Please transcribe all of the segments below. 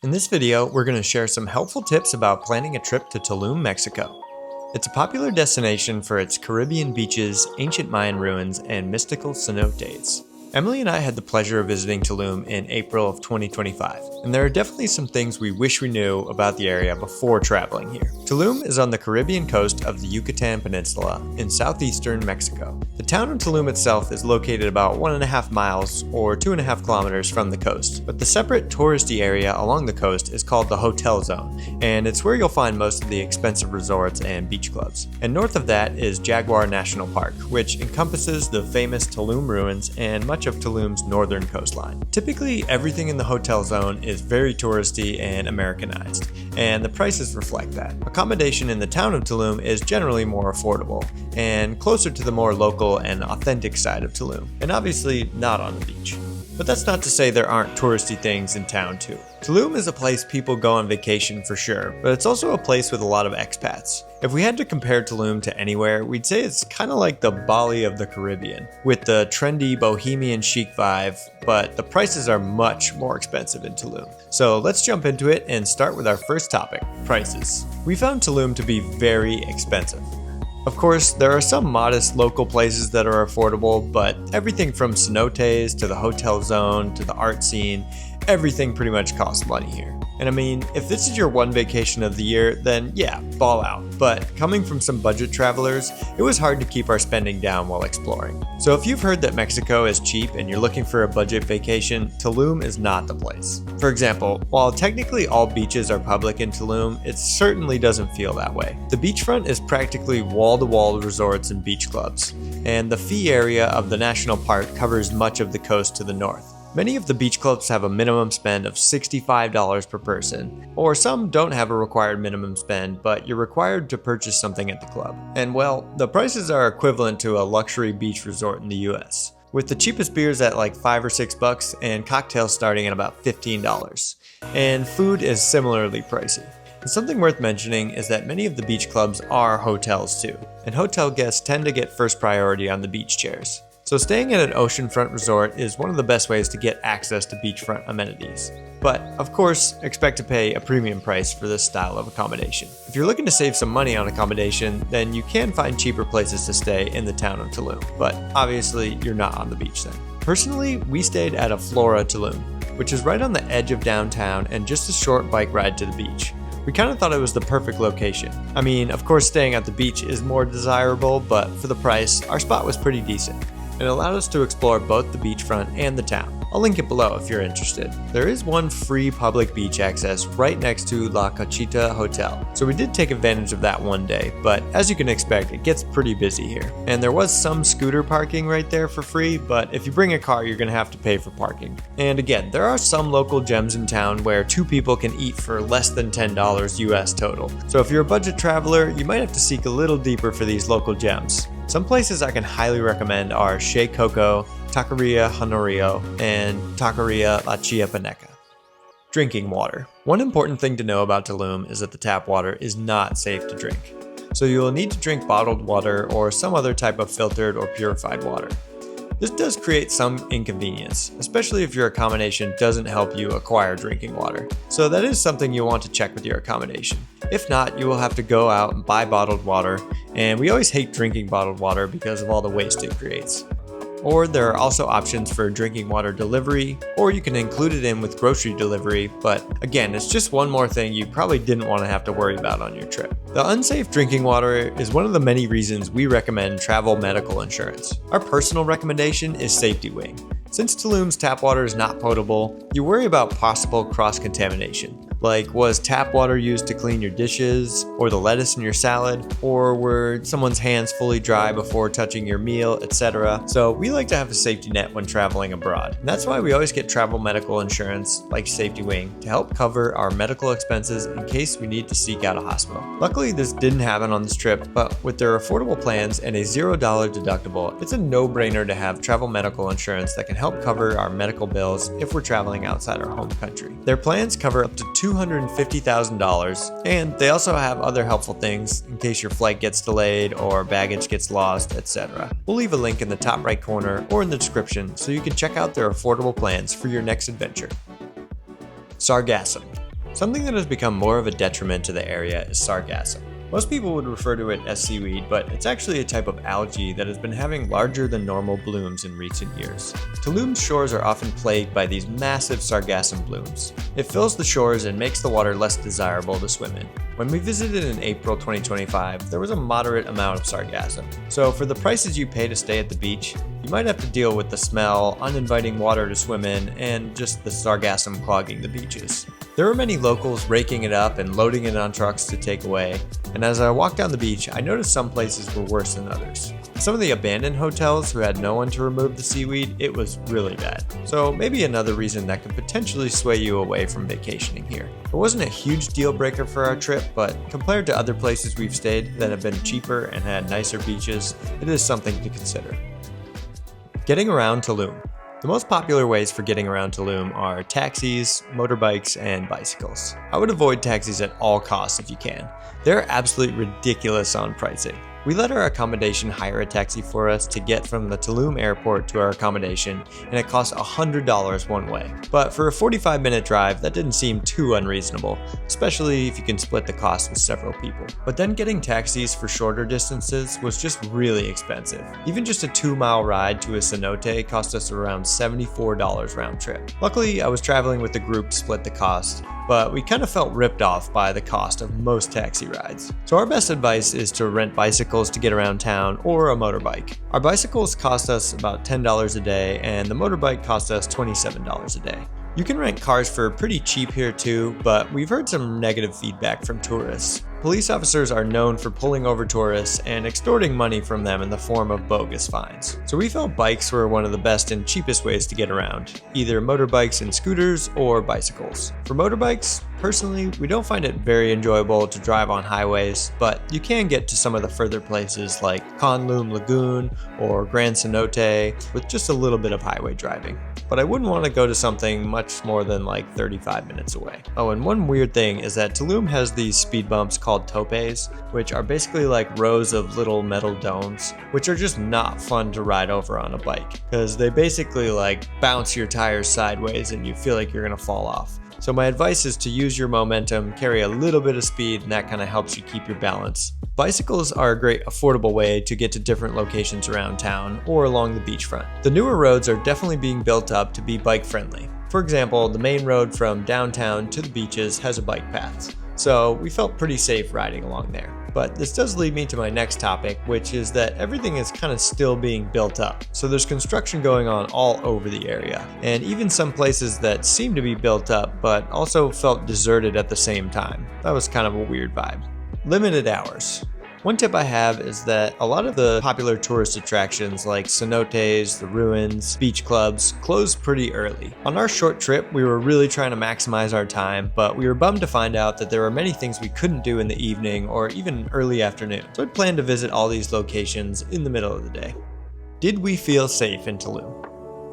In this video, we're going to share some helpful tips about planning a trip to Tulum, Mexico. It's a popular destination for its Caribbean beaches, ancient Mayan ruins, and mystical cenotes. Emily and I had the pleasure of visiting Tulum in April of 2025, and there are definitely some things we wish we knew about the area before traveling here. Tulum is on the Caribbean coast of the Yucatan Peninsula in southeastern Mexico. The town of Tulum itself is located about 1.5 miles or 2.5 kilometers from the coast, but the separate touristy area along the coast is called the Hotel Zone, and it's where you'll find most of the expensive resorts and beach clubs. And north of that is Jaguar National Park, which encompasses the famous Tulum ruins and much of Tulum's northern coastline. Typically, everything in the Hotel Zone is very touristy and Americanized, and the prices reflect that. Accommodation in the town of Tulum is generally more affordable and closer to the more local and authentic side of Tulum, and obviously not on the beach. But that's not to say there aren't touristy things in town too. Tulum is a place people go on vacation for sure, but it's also a place with a lot of expats. If we had to compare Tulum to anywhere, we'd say it's kind of like the Bali of the Caribbean, with the trendy bohemian chic vibe, but the prices are much more expensive in Tulum. So let's jump into it and start with our first topic, prices. We found Tulum to be very expensive. Of course, there are some modest local places that are affordable, but everything from cenotes to the Hotel Zone to the art scene, everything pretty much costs money here. And I mean, if this is your one vacation of the year, then yeah, ball out. But coming from some budget travelers, it was hard to keep our spending down while exploring. So if you've heard that Mexico is cheap and you're looking for a budget vacation, Tulum is not the place. For example, while technically all beaches are public in Tulum, it certainly doesn't feel that way. The beachfront is practically wall-to-wall resorts and beach clubs, and the fee area of the national park covers much of the coast to the north. Many of the beach clubs have a minimum spend of $65 per person, or some don't have a required minimum spend, but you're required to purchase something at the club. And well, the prices are equivalent to a luxury beach resort in the US, with the cheapest beers at like $5 or $6 and cocktails starting at about $15. And food is similarly pricey. And something worth mentioning is that many of the beach clubs are hotels too, and hotel guests tend to get first priority on the beach chairs. So staying at an oceanfront resort is one of the best ways to get access to beachfront amenities. But, of course, expect to pay a premium price for this style of accommodation. If you're looking to save some money on accommodation, then you can find cheaper places to stay in the town of Tulum. But obviously, you're not on the beach then. Personally, we stayed at a Flora Tulum, which is right on the edge of downtown and just a short bike ride to the beach. We kind of thought it was the perfect location. I mean, of course staying at the beach is more desirable, but for the price, our spot was pretty decent. It allowed us to explore both the beachfront and the town. I'll link it below if you're interested. There is one free public beach access right next to La Cachita Hotel, so we did take advantage of that one day, but as you can expect, it gets pretty busy here. And there was some scooter parking right there for free, but if you bring a car, you're gonna have to pay for parking. And again, there are some local gems in town where two people can eat for less than $10 US total. So if you're a budget traveler, you might have to seek a little deeper for these local gems. Some places I can highly recommend are Chez Coco, Taqueria Honorio, and Taqueria La Chiapaneca. Drinking water. One important thing to know about Tulum is that the tap water is not safe to drink. So you will need to drink bottled water or some other type of filtered or purified water. This does create some inconvenience, especially if your accommodation doesn't help you acquire drinking water. So that is something you'll want to check with your accommodation. If not, you will have to go out and buy bottled water, and we always hate drinking bottled water because of all the waste it creates. Or there are also options for drinking water delivery, or you can include it in with grocery delivery, but again, it's just one more thing you probably didn't want to have to worry about on your trip. The unsafe drinking water is one of the many reasons we recommend travel medical insurance. Our personal recommendation is Safety Wing. Since Tulum's tap water is not potable, you worry about possible cross-contamination. Like, was tap water used to clean your dishes, or the lettuce in your salad, or were someone's hands fully dry before touching your meal, etc. So we like to have a safety net when traveling abroad. And that's why we always get travel medical insurance, like Safety Wing, to help cover our medical expenses in case we need to seek out a hospital. Luckily, this didn't happen on this trip, but with their affordable plans and a $0 deductible, it's a no-brainer to have travel medical insurance that can help cover our medical bills if we're traveling outside our home country. Their plans cover up to $250,000, and they also have other helpful things in case your flight gets delayed or baggage gets lost, etc. We'll leave a link in the top right corner or in the description so you can check out their affordable plans for your next adventure. Sargassum. Something that has become more of a detriment to the area is sargassum. Most people would refer to it as seaweed, but it's actually a type of algae that has been having larger than normal blooms in recent years. Tulum's shores are often plagued by these massive sargassum blooms. It fills the shores and makes the water less desirable to swim in. When we visited in April 2025, there was a moderate amount of sargassum. So for the prices you pay to stay at the beach, you might have to deal with the smell, uninviting water to swim in, and just the sargassum clogging the beaches. There were many locals raking it up and loading it on trucks to take away, and as I walked down the beach, I noticed some places were worse than others. Some of the abandoned hotels who had no one to remove the seaweed, it was really bad. So maybe another reason that could potentially sway you away from vacationing here. It wasn't a huge deal breaker for our trip, but compared to other places we've stayed that have been cheaper and had nicer beaches, it is something to consider. Getting around Tulum. The most popular ways for getting around Tulum are taxis, motorbikes, and bicycles. I would avoid taxis at all costs if you can. They're absolutely ridiculous on pricing. We let our accommodation hire a taxi for us to get from the Tulum airport to our accommodation, and it cost $100 one way. But for a 45-minute drive, that didn't seem too unreasonable, especially if you can split the cost with several people. But then getting taxis for shorter distances was just really expensive. Even just a 2-mile ride to a cenote cost us around $74 round trip. Luckily, I was traveling with a group to split the cost, but we kind of felt ripped off by the cost of most taxi rides. So our best advice is to rent bicycles to get around town or a motorbike. Our bicycles cost us about $10 a day and the motorbike cost us $27 a day. You can rent cars for pretty cheap here too, but we've heard some negative feedback from tourists. Police officers are known for pulling over tourists and extorting money from them in the form of bogus fines. So we felt bikes were one of the best and cheapest ways to get around, either motorbikes and scooters or bicycles. For motorbikes, personally, we don't find it very enjoyable to drive on highways, but you can get to some of the further places like Konlum Lagoon or Grand Cenote with just a little bit of highway driving. But I wouldn't want to go to something much more than like 35 minutes away. Oh, and one weird thing is that Tulum has these speed bumps called topes, which are basically like rows of little metal domes, which are just not fun to ride over on a bike, because they basically like bounce your tires sideways and you feel like you're gonna fall off. So my advice is to use your momentum, carry a little bit of speed, and that kind of helps you keep your balance. Bicycles are a great affordable way to get to different locations around town or along the beachfront. The newer roads are definitely being built up to be bike friendly. For example, the main road from downtown to the beaches has a bike path, so we felt pretty safe riding along there. But this does lead me to my next topic, which is that everything is kind of still being built up. So there's construction going on all over the area, and even some places that seem to be built up but also felt deserted at the same time. That was kind of a weird vibe. Limited hours. One tip I have is that a lot of the popular tourist attractions like cenotes, the ruins, beach clubs close pretty early. On our short trip, we were really trying to maximize our time, but we were bummed to find out that there were many things we couldn't do in the evening or even early afternoon. So I'd planned to visit all these locations in the middle of the day. Did we feel safe in Tulum?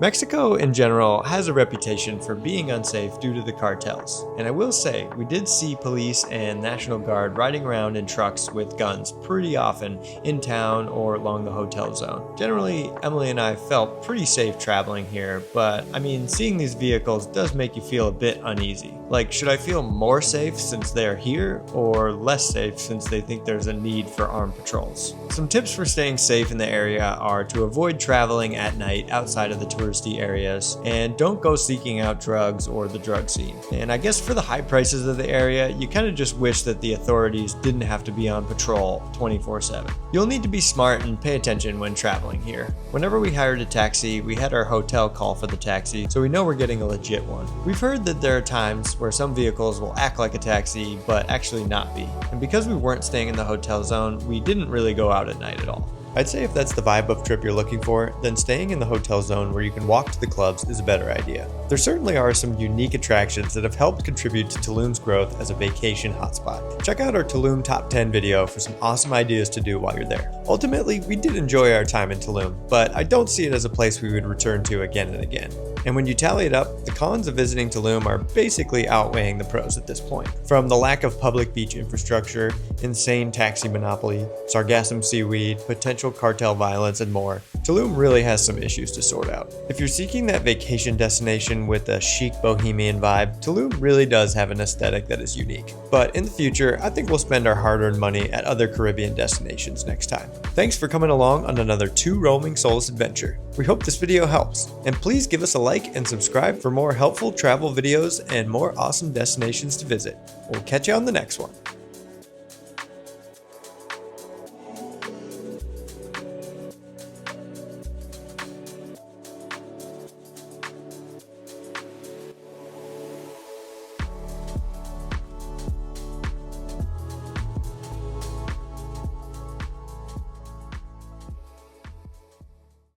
Mexico in general has a reputation for being unsafe due to the cartels, and I will say we did see police and National Guard riding around in trucks with guns pretty often in town or along the hotel zone. Generally, Emily and I felt pretty safe traveling here, but I mean, seeing these vehicles does make you feel a bit uneasy. Like, should I feel more safe since they're here, or less safe since they think there's a need for armed patrols? Some tips for staying safe in the area are to avoid traveling at night outside of the touristy areas, and don't go seeking out drugs or the drug scene. And I guess for the high prices of the area, you kind of just wish that the authorities didn't have to be on patrol 24/7. You'll need to be smart and pay attention when traveling here. Whenever we hired a taxi, we had our hotel call for the taxi, so we know we're getting a legit one. We've heard that there are times where some vehicles will act like a taxi, but actually not be. And because we weren't staying in the hotel zone, we didn't really go out at night at all. I'd say if that's the vibe of trip you're looking for, then staying in the hotel zone where you can walk to the clubs is a better idea. There certainly are some unique attractions that have helped contribute to Tulum's growth as a vacation hotspot. Check out our Tulum Top 10 video for some awesome ideas to do while you're there. Ultimately, we did enjoy our time in Tulum, but I don't see it as a place we would return to again and again. And when you tally it up, the cons of visiting Tulum are basically outweighing the pros at this point. From the lack of public beach infrastructure, insane taxi monopoly, sargassum seaweed, potential financial cartel violence, and more, Tulum really has some issues to sort out. If you're seeking that vacation destination with a chic bohemian vibe, Tulum really does have an aesthetic that is unique. But in the future, I think we'll spend our hard-earned money at other Caribbean destinations next time. Thanks for coming along on another Two Roaming Souls adventure. We hope this video helps, and please give us a like and subscribe for more helpful travel videos and more awesome destinations to visit. We'll catch you on the next one.